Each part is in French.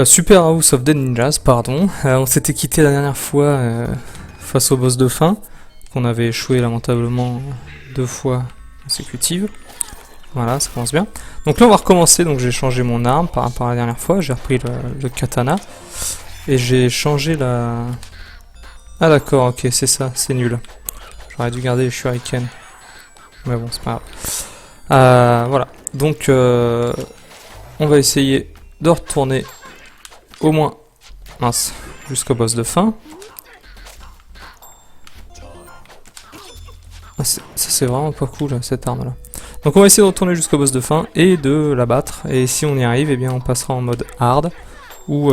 Super House of the Ninjas, pardon. On s'était quitté la dernière fois face au boss de fin, qu'on avait échoué lamentablement 2 fois consécutives. Voilà, ça commence bien. Donc là on va recommencer, donc j'ai changé mon arme par rapport à la dernière fois, j'ai repris le katana. Et j'ai changé la... Ah d'accord, ok, c'est ça, c'est nul. J'aurais dû garder les shurikens. Mais bon, c'est pas grave. Voilà, donc on va essayer de retourner au moins, mince, jusqu'au boss de fin. Ah, ça c'est vraiment pas cool cette arme là. Donc on va essayer de retourner jusqu'au boss de fin et de l'abattre. Et si on y arrive, eh bien on passera en mode hard ou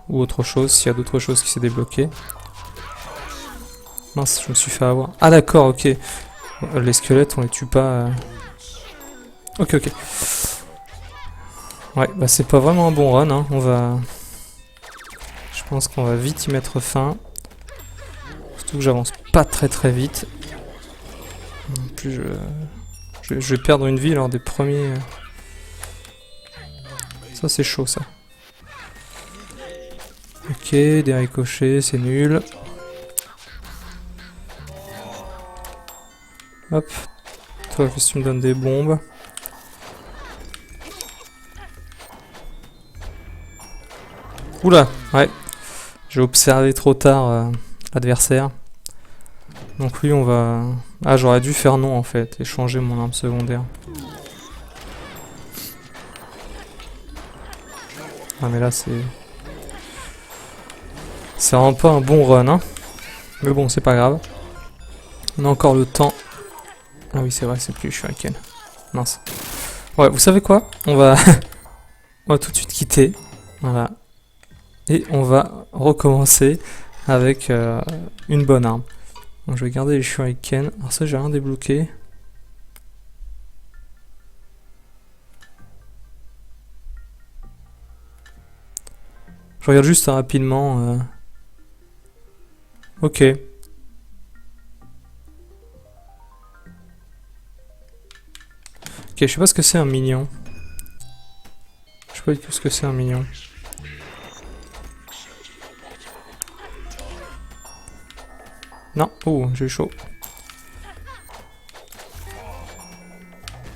autre chose, s'il y a d'autres choses qui s'est débloquées. Mince, je me suis fait avoir. Ah d'accord, ok. Les squelettes, on les tue pas. Ok, ok. Ouais, bah c'est pas vraiment un bon run, hein. On va... Je pense qu'on va vite y mettre fin. Surtout que j'avance pas très vite. En plus, je vais perdre une vie lors des premiers... Ça c'est chaud ça. Ok, des ricochets, c'est nul. Hop. Toi, qu'est-ce que tu me donnes des bombes? Oula, ouais. J'ai observé trop tard l'adversaire. Donc lui, on va... Ah, j'aurais dû faire non, en fait, et changer mon arme secondaire. Ah, mais là, c'est... C'est vraiment pas un bon run, hein. Mais bon, c'est pas grave. On a encore le temps. Ah oui, c'est vrai, c'est plus shuriken. Mince. Ouais, vous savez quoi? On va... on va tout de suite quitter. Voilà. Et on va recommencer avec une bonne arme. Donc je vais garder les shurikens. Alors ça, j'ai rien débloqué. Je regarde juste rapidement. Ok. Ok, je sais pas ce que c'est un mignon. Je sais pas du tout ce que c'est un mignon. Non, oh, j'ai eu chaud.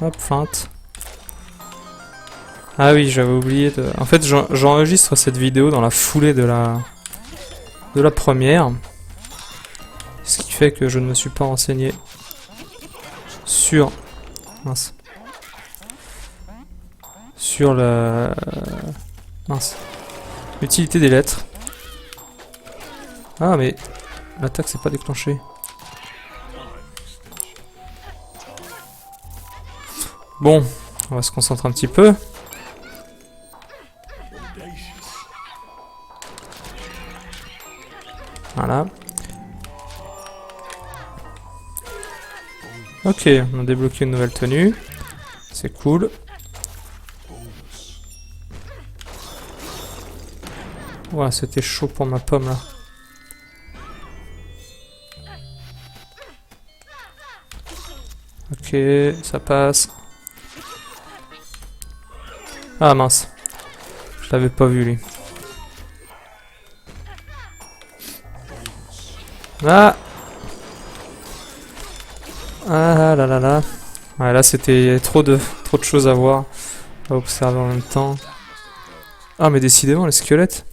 Hop, feinte. Ah oui, j'avais oublié de... En fait, j'enregistre cette vidéo dans la foulée de la première. Ce qui fait que je ne me suis pas renseigné sur... Mince. Sur la... Mince. L'utilité des lettres. Ah, mais... L'attaque s'est pas déclenchée. Bon, on va se concentrer un petit peu. Voilà. Ok, on a débloqué une nouvelle tenue. C'est cool. Voilà, c'était chaud pour ma pomme là. Ok, ça passe. Ah mince. Je l'avais pas vu lui. Ah. Ah là là là. Ouais, là c'était trop de choses à voir. À observer en même temps. Ah mais décidément les squelettes.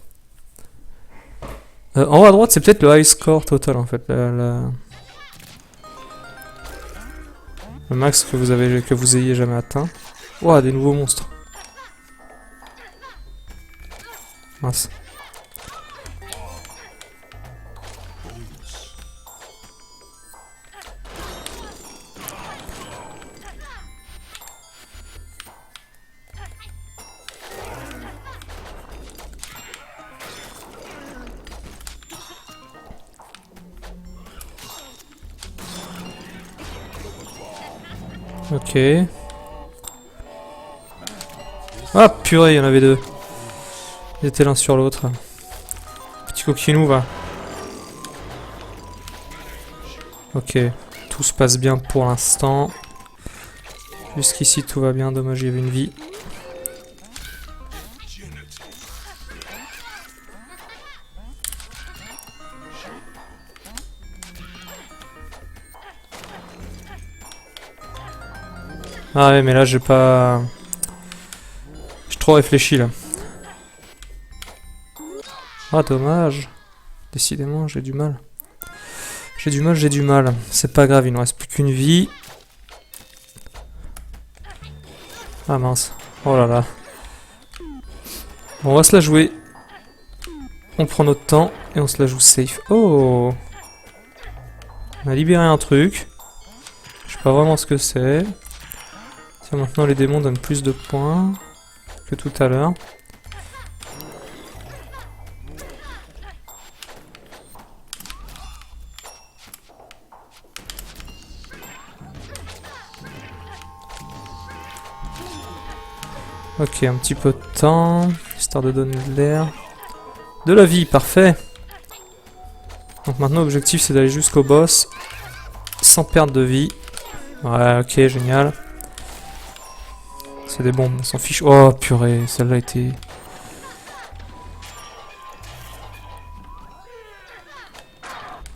En haut à droite c'est peut-être le high score total en fait. Le max que vous ayez jamais atteint. Ouah, des nouveaux monstres. Mince. Ok. Ah purée, il y en avait 2. Ils étaient l'un sur l'autre. Petit coquinou va. Ok, tout se passe bien pour l'instant. Jusqu'ici tout va bien, dommage il y avait une vie. Ah ouais, mais là j'ai pas... J'ai trop réfléchi là. Ah dommage. Décidément j'ai du mal. J'ai du mal. C'est pas grave, il ne reste plus qu'une vie. Ah mince. Oh là là. Bon, on va se la jouer. On prend notre temps et on se la joue safe. Oh! On a libéré un truc. Je sais pas vraiment ce que c'est. Tiens, maintenant les démons donnent plus de points que tout à l'heure. Ok, un petit peu de temps, histoire de donner de l'air. De la vie, parfait. Donc maintenant l'objectif c'est d'aller jusqu'au boss sans perdre de vie. Ouais, ok, génial. C'est des bombes, on s'en fiche. Oh purée, celle-là était...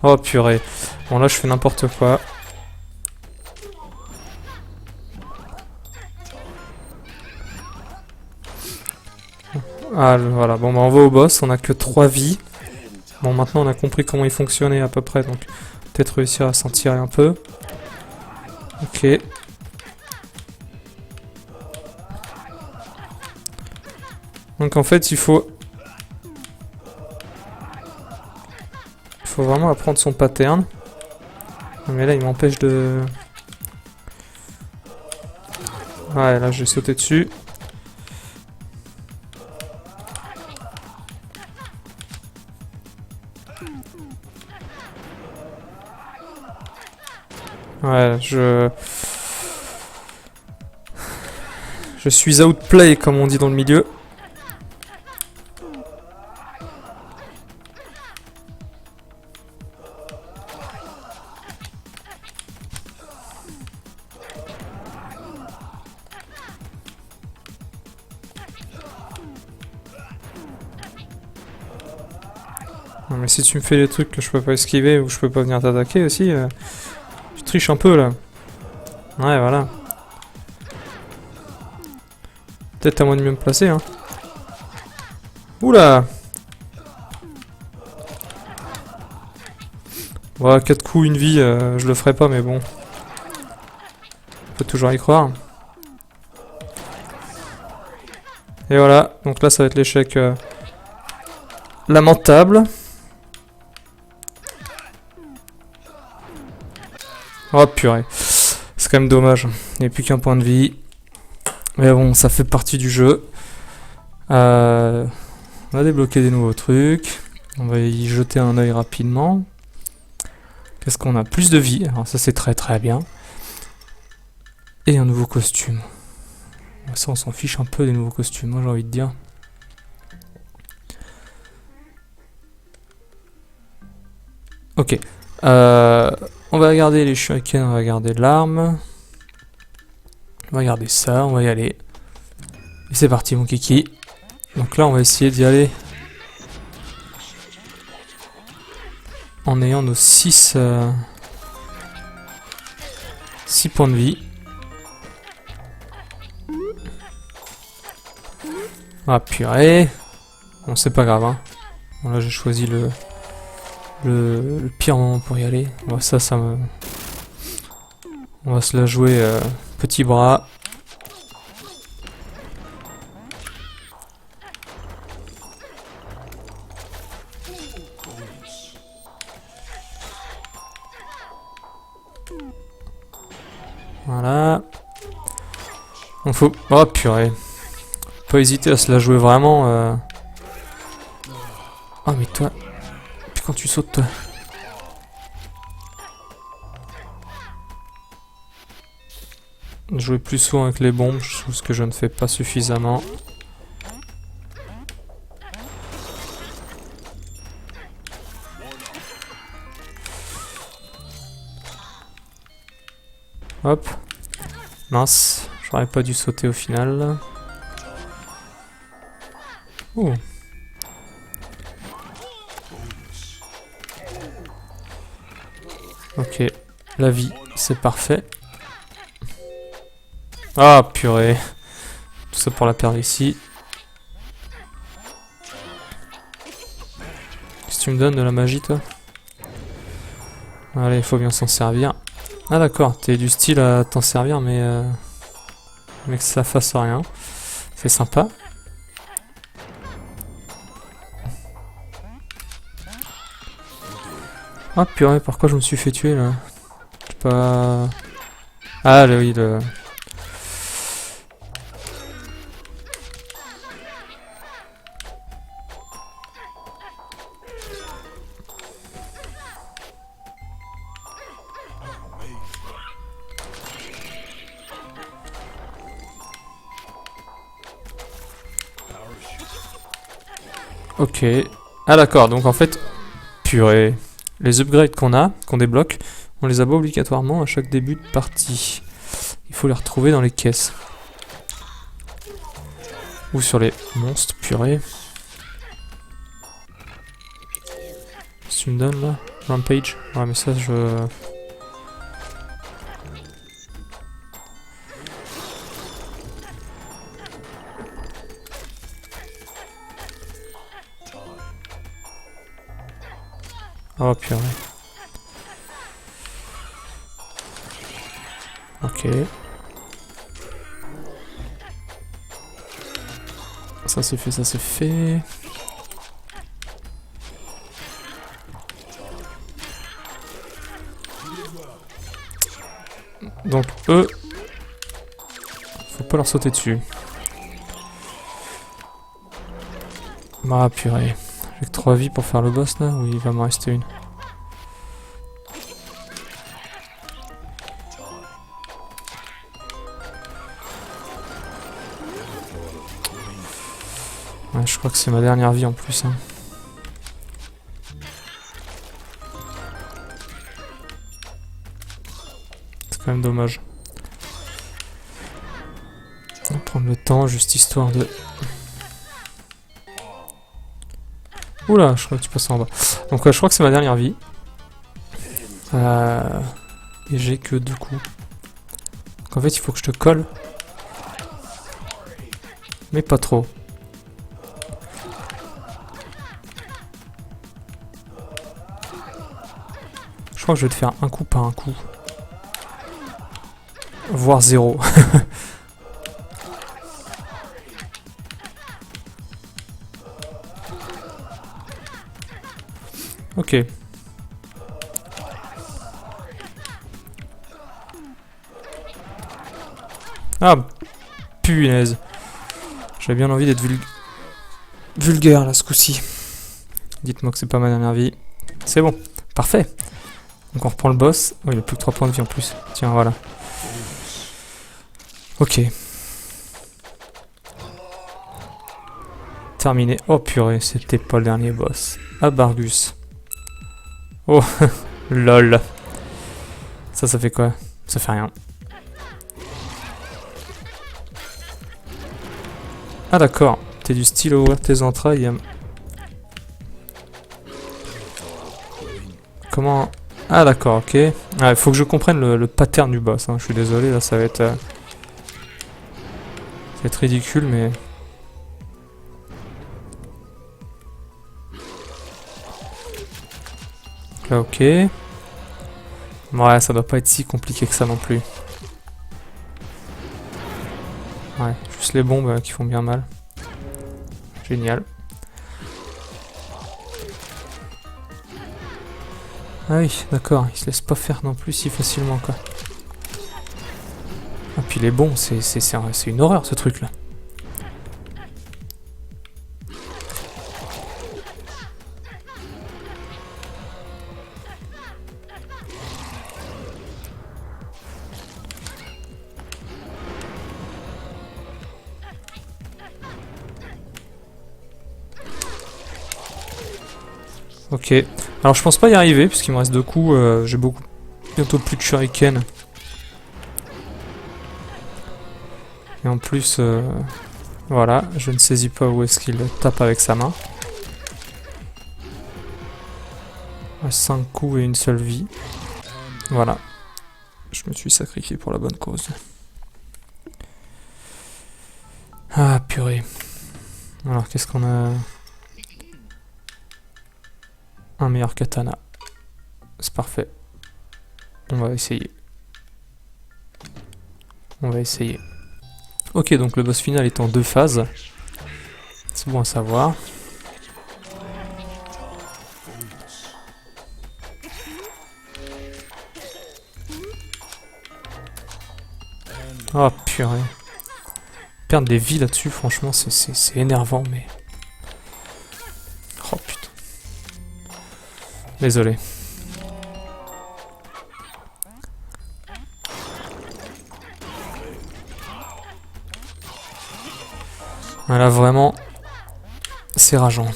Oh purée. Bon là je fais n'importe quoi. Ah voilà, bon bah on va au boss, on a que 3 vies. Bon maintenant on a compris comment il fonctionnait à peu près, donc peut-être réussir à s'en tirer un peu. Ok. Donc en fait il faut vraiment apprendre son pattern. Mais là il m'empêche de... Ouais là j'ai sauté dessus. Ouais, je suis outplay comme on dit dans le milieu. Non mais si tu me fais des trucs que je peux pas esquiver ou je peux pas venir t'attaquer aussi, tu triches un peu là. Ouais voilà. Peut-être à moi de mieux me placer hein. Oula! Ouais, 4 coups, une vie, je le ferai pas mais bon. On peut toujours y croire. Et voilà, donc là ça va être l'échec lamentable. Oh purée. C'est quand même dommage. Il n'y a plus qu'un point de vie. Mais bon, ça fait partie du jeu. On va débloquer des nouveaux trucs. On va y jeter un œil rapidement. Qu'est-ce qu'on a? Plus de vie. Alors ça c'est très très bien. Et un nouveau costume. Ça on s'en fiche un peu des nouveaux costumes, moi j'ai envie de dire. Ok. On va garder les shurikens, on va garder l'arme. On va garder ça, on va y aller. Et c'est parti mon kiki. Donc là on va essayer d'y aller. En ayant nos 6 points de vie. Ah purée. Bon c'est pas grave hein. Bon là j'ai choisi le pire moment pour y aller. Bon, ça me... On va se la jouer petit bras. Voilà. On faut... Oh purée. Pas hésiter à se la jouer vraiment. Oh mais toi... Puis quand tu sautes toi... Jouer plus souvent avec les bombes, je trouve que je ne fais pas suffisamment. Hop. Mince, j'aurais pas dû sauter au final. Oh. Ok, la vie, c'est parfait. Ah, purée. Tout ça pour la perdre ici. Qu'est-ce que tu me donnes de la magie, toi? Allez, il faut bien s'en servir. Ah d'accord, t'es du style à t'en servir, mais que ça fasse rien. C'est sympa. Ah purée, pourquoi je me suis fait tuer là? Je sais pas... Ah oui, le... Ok. Ah d'accord, donc en fait... Purée. Les upgrades qu'on débloque, on les a pas obligatoirement à chaque début de partie. Il faut les retrouver dans les caisses. Ou sur les monstres, purée. Qu'est-ce que tu me donnes là? Rampage? Ouais mais ça je... Oh purée. Ok. Ça c'est fait, ça c'est fait. Donc eux, faut pas leur sauter dessus. Ah purée. J'ai que 3 vies pour faire le boss là, ou il va m'en rester une? Ouais, je crois que c'est ma dernière vie en plus. Hein. C'est quand même dommage. On va prendre le temps, juste histoire de... Oula, je crois que tu passes en bas. Donc je crois que c'est ma dernière vie. Et j'ai que 2 coups. Donc en fait, il faut que je te colle. Mais pas trop. Je crois que je vais te faire un coup par un coup. Voire 0. Ok. Ah, punaise. J'avais bien envie d'être vulgaire là ce coup-ci. Dites-moi que c'est pas ma dernière vie. C'est bon, parfait. Donc on reprend le boss. Oh, il a plus que 3 points de vie en plus. Tiens, voilà. Ok. Terminé. Oh purée, c'était pas le dernier boss. Abargus. Oh, lol. Ça fait quoi? Ça fait rien. Ah d'accord, t'es du style à ouvrir tes entrailles. Comment... Ah d'accord, ok. Ah, faut que je comprenne le pattern du boss. Hein. Je suis désolé, là ça va être... ça va être ridicule, mais... Là, ok. Ouais, ça doit pas être si compliqué que ça non plus. Ouais, juste les bombes qui font bien mal. Génial. Ah oui, d'accord, il se laisse pas faire non plus si facilement quoi. Ah puis les bombes, c'est une horreur ce truc là. Ok. Alors je pense pas y arriver puisqu'il me reste 2 coups. J'ai bientôt plus de shuriken. Et en plus... Voilà, je ne saisis pas où est-ce qu'il tape avec sa main. 5 coups et une seule vie. Voilà. Je me suis sacrifié pour la bonne cause. Ah, purée. Alors, qu'est-ce qu'on a? Un meilleur katana. C'est parfait. On va essayer. On va essayer. Ok, donc le boss final est en 2 phases. C'est bon à savoir. Oh purée. Perdre des vies là-dessus, franchement, c'est énervant, mais... Oh putain. Désolé. Là, vraiment, c'est rageant.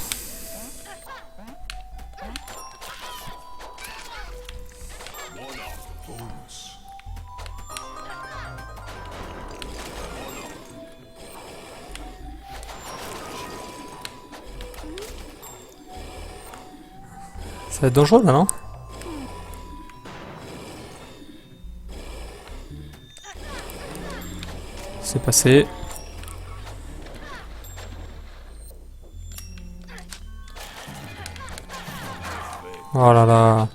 Ça va être dangereux là, non? C'est passé. Oh là là.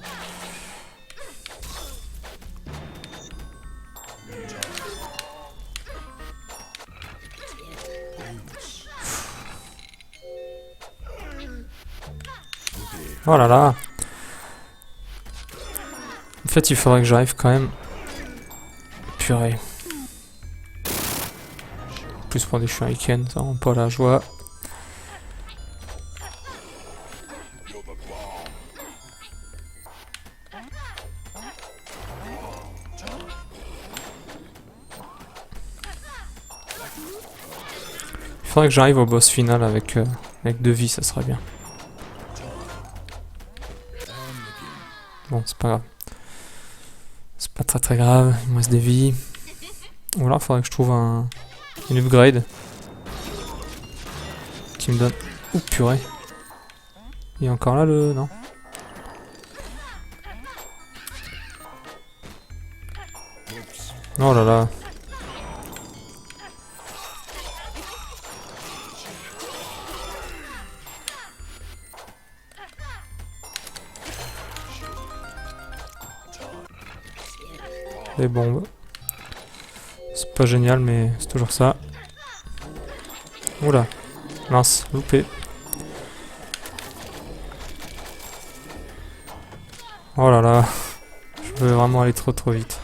Oh là là. En fait, il faudrait que j'arrive quand même. Purée. Plus pour des shurikens, ça rend pas la joie. Il faudrait que j'arrive au boss final avec 2 vies, ça serait bien. Bon, c'est pas grave. C'est pas très grave, il me reste des vies. Ou alors il faudrait que je trouve une upgrade qui me donne... Ouh purée. Il est encore là le... Non. Oh là là. Des bombes. C'est pas génial, mais c'est toujours ça. Oula. Mince, loupé. Oh là là. Je veux vraiment aller trop vite.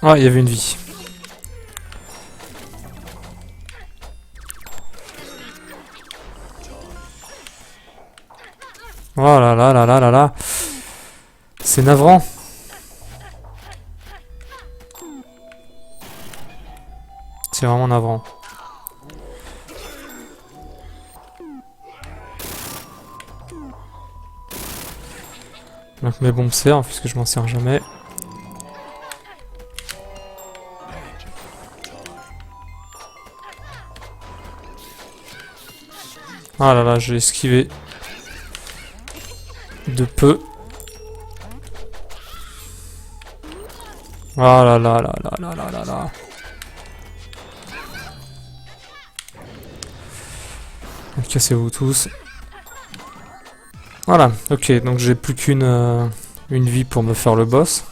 Ah, il y avait une vie. Oh là là là là là là. C'est navrant. C'est vraiment navrant. Donc mes bombes servent puisque je m'en sers jamais. Ah là là, j'ai esquivé de peu. Ah là là là là là là là là. Cassez-vous tous. Voilà, ok, donc j'ai plus qu'une une vie pour me faire le boss.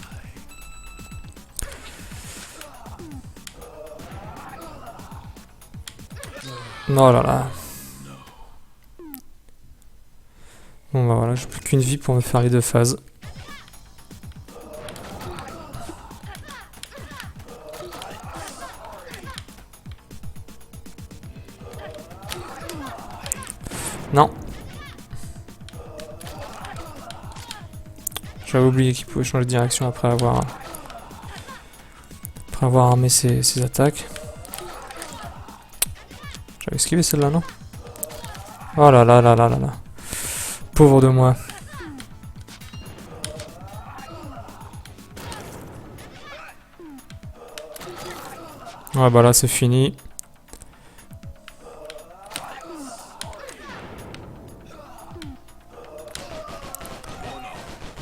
Oh là là. Bon bah voilà, j'ai plus qu'une vie pour me faire les 2 phases. Non. J'avais oublié qu'il pouvait changer de direction après avoir armé ses attaques. J'avais esquivé celle-là, non? Oh là là là là là là. Pauvre de moi. Ouais, bah là c'est fini.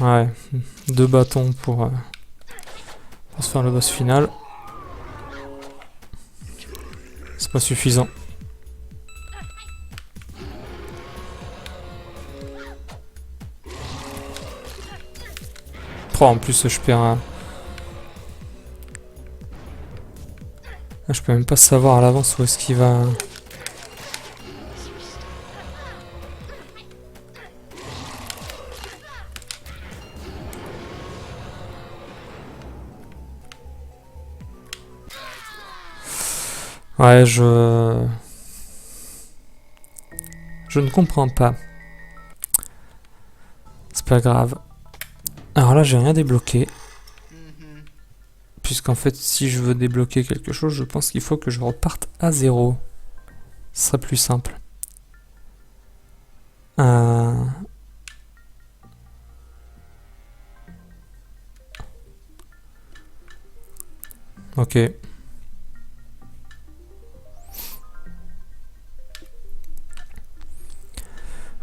Ouais, 2 bâtons pour se faire le boss final. C'est pas suffisant. Oh, en plus je perds un... Je peux même pas savoir à l'avance où est-ce qu'il va... Ouais, je ne comprends pas. C'est pas grave. Alors là, j'ai rien débloqué. Puisqu'en fait, si je veux débloquer quelque chose, je pense qu'il faut que je reparte à 0. Ce serait plus simple. Ok.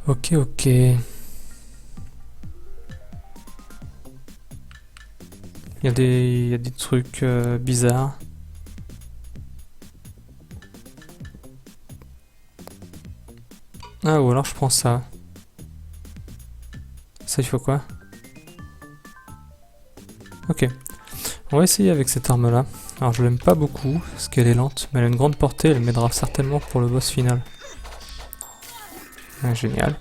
Ok, ok. Il y a des trucs bizarres. Ah, ou alors je prends ça. Ça, il faut quoi? Ok. On va essayer avec cette arme-là. Alors, je l'aime pas beaucoup, parce qu'elle est lente, mais elle a une grande portée, elle m'aidera certainement pour le boss final. Ah, génial.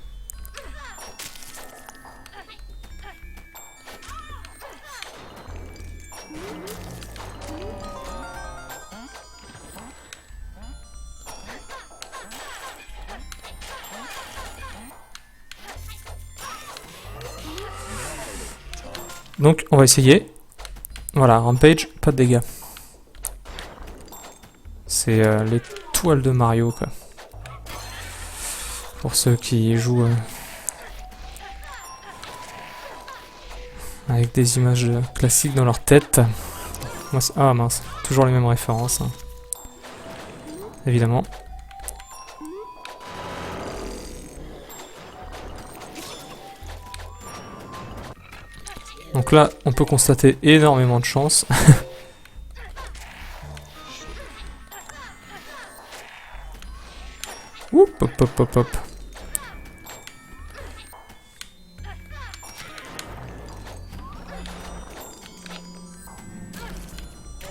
Donc, on va essayer. Voilà, Rampage, pas de dégâts. C'est les toiles de Mario, quoi. Pour ceux qui jouent avec des images classiques dans leur tête. Moi, ah mince, toujours les mêmes références. Hein. Évidemment. Donc là, on peut constater énormément de chance. Oup, hop, hop, hop, hop.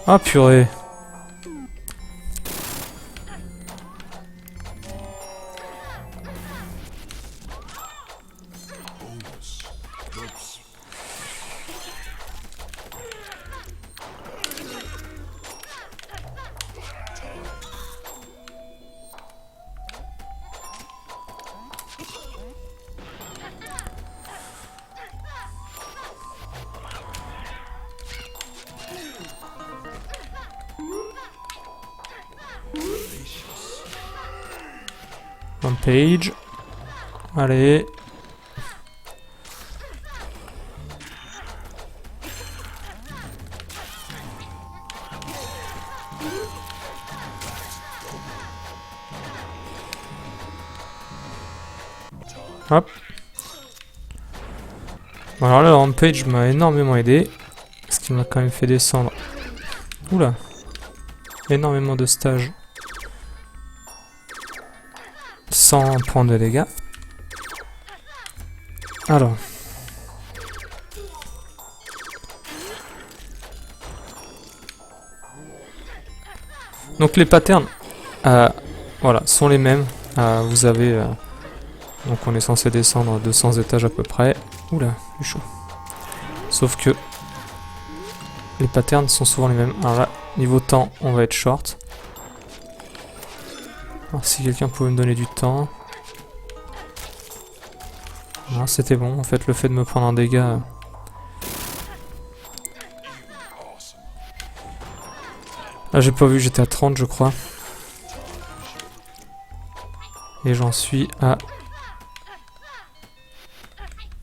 Ah purée. Rampage. Allez. Hop. Bon, alors là, le Rampage m'a énormément aidé. Ce qui m'a quand même fait descendre. Oula. Énormément de stages. Sans prendre de dégâts. Alors. Donc les patterns, voilà, sont les mêmes. Vous avez, donc on est censé descendre 200 étages à peu près. Oula, c'est chaud. Sauf que les patterns sont souvent les mêmes. Alors là, niveau temps, on va être short. Alors si quelqu'un pouvait me donner du temps. Non, c'était bon. En fait, le fait de me prendre un dégât. Là, j'ai pas vu, j'étais à 30, je crois. Et j'en suis à...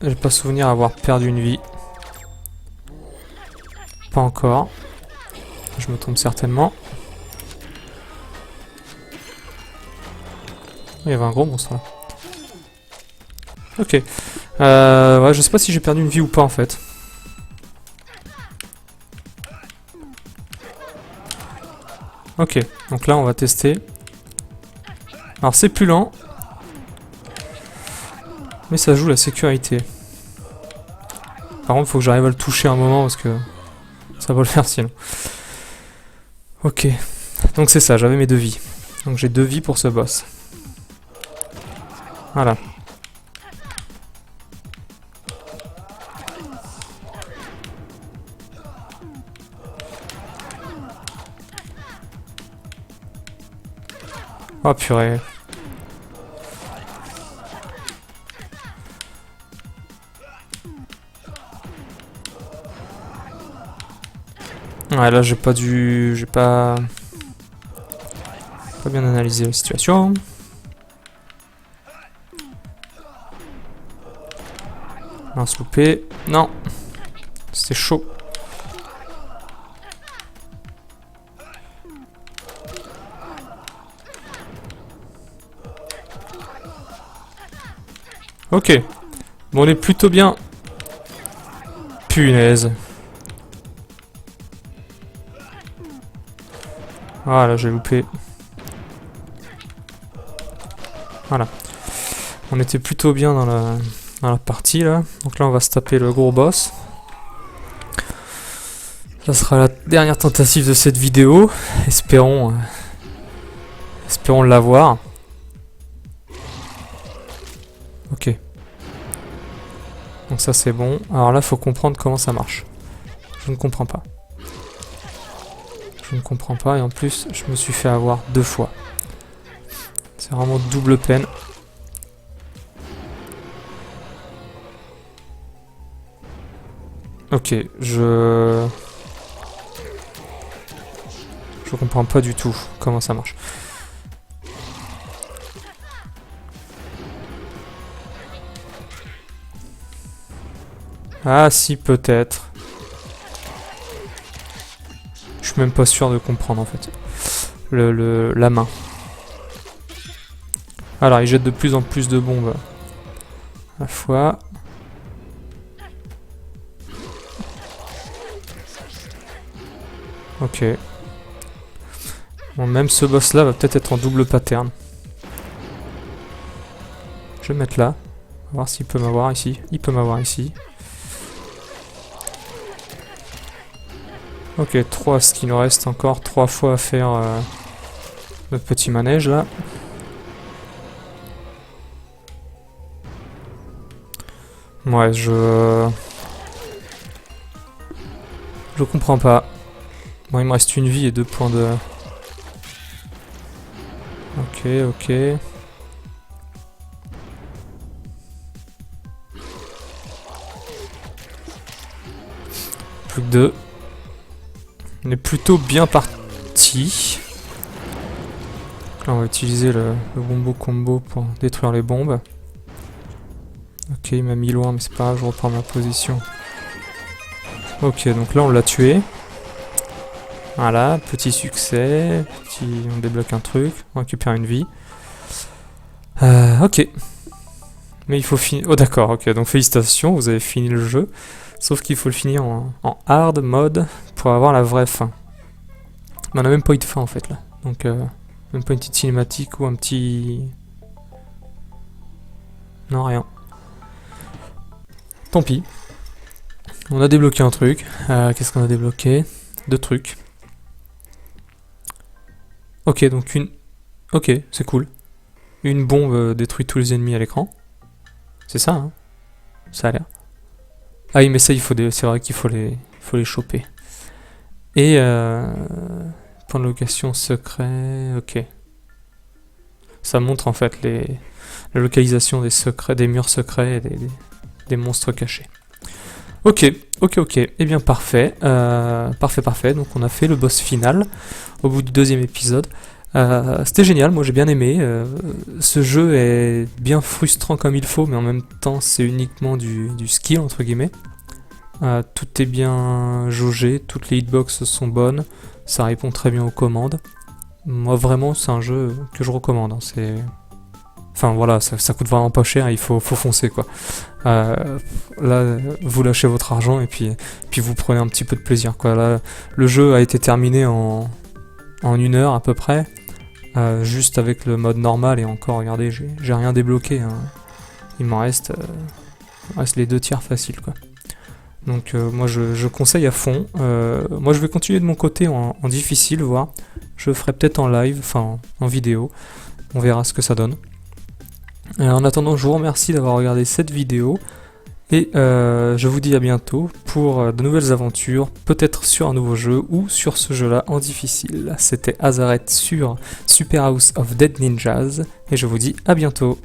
J'ai pas souvenir avoir perdu une vie. Pas encore. Je je me trompe certainement. Il y avait un gros monstre là. Ok. Ouais, je sais pas si j'ai perdu une vie ou pas en fait. Ok, donc là on va tester. Alors c'est plus lent. Mais ça joue la sécurité. Par contre, faut que j'arrive à le toucher un moment parce que ça va le faire sinon. Ok. Donc c'est ça, j'avais mes 2 vies. Donc j'ai 2 vies pour ce boss. Voilà. Oh purée. Ouais, là j'ai pas dû... J'ai pas bien analysé la situation. Lance loupé. Non. C'était chaud. Ok. Bon, on est plutôt bien. Punaise. Voilà, j'ai loupé. Voilà. On était plutôt bien dans la partie là. Donc là, on va se taper le gros boss. Ça sera la dernière tentative de cette vidéo. Espérons l'avoir. Ok. Donc ça c'est bon. Alors là, faut comprendre comment ça marche. Je ne comprends pas. Je ne comprends pas et en plus, je me suis fait avoir 2 fois. C'est vraiment double peine. Ok, je comprends pas du tout comment ça marche. Ah si, peut-être. Je suis même pas sûr de comprendre en fait. La main. Alors, il jette de plus en plus de bombes à la fois. Ok. Bon, même ce boss là va peut-être être en double pattern. Je vais me mettre là. On va voir s'il peut m'avoir ici. Il peut m'avoir ici. Ok, 3, ce qu'il nous reste encore 3 fois à faire notre petit manège là. Ouais, je comprends pas. Bon, il me reste une vie et 2 points de... Ok, ok. Plus que 2. On est plutôt bien parti. Là, on va utiliser le bombo combo pour détruire les bombes. Ok, il m'a mis loin, mais c'est pas grave, je reprends ma position. Ok, donc là on l'a tué. Voilà, petit succès. On débloque un truc, on récupère une vie. Ok. Mais il faut finir... Oh d'accord, ok, donc félicitations, vous avez fini le jeu. Sauf qu'il faut le finir en hard mode pour avoir la vraie fin. Mais on a même pas eu de fin en fait là. Donc même pas une petite cinématique ou un petit... Non, rien. Tant pis. On a débloqué un truc. Qu'est-ce qu'on a débloqué? 2 trucs. Ok, donc une... Ok, c'est cool. Une bombe détruit tous les ennemis à l'écran. C'est ça, hein? Ça a l'air. Ah oui, mais ça, c'est vrai qu'il faut les choper. Et point de location secret, ok. Ça montre en fait la localisation des secrets, des murs secrets et des monstres cachés. Ok, ok, ok. Eh bien parfait, parfait. Donc on a fait le boss final au bout du 2e épisode. C'était génial, moi j'ai bien aimé. Ce jeu est bien frustrant comme il faut, mais en même temps c'est uniquement du skill entre guillemets. Tout est bien jaugé, toutes les hitbox sont bonnes, ça répond très bien aux commandes. Moi vraiment c'est un jeu que je recommande, hein. Enfin voilà, ça coûte vraiment pas cher, il faut foncer quoi. Là, vous lâchez votre argent et puis vous prenez un petit peu de plaisir quoi. Là, le jeu a été terminé en 1 heure à peu près, juste avec le mode normal, et encore, regardez, j'ai rien débloqué, hein. Il m'en reste, les 2 tiers faciles quoi. Donc moi je conseille à fond. Moi je vais continuer de mon côté en difficile, voir. Je ferai peut-être en live, enfin en vidéo. On verra ce que ça donne. En attendant, je vous remercie d'avoir regardé cette vidéo. Et je vous dis à bientôt pour de nouvelles aventures, peut-être sur un nouveau jeu ou sur ce jeu-là en difficile. C'était Azaret sur Super House of Dead Ninjas. Et je vous dis à bientôt.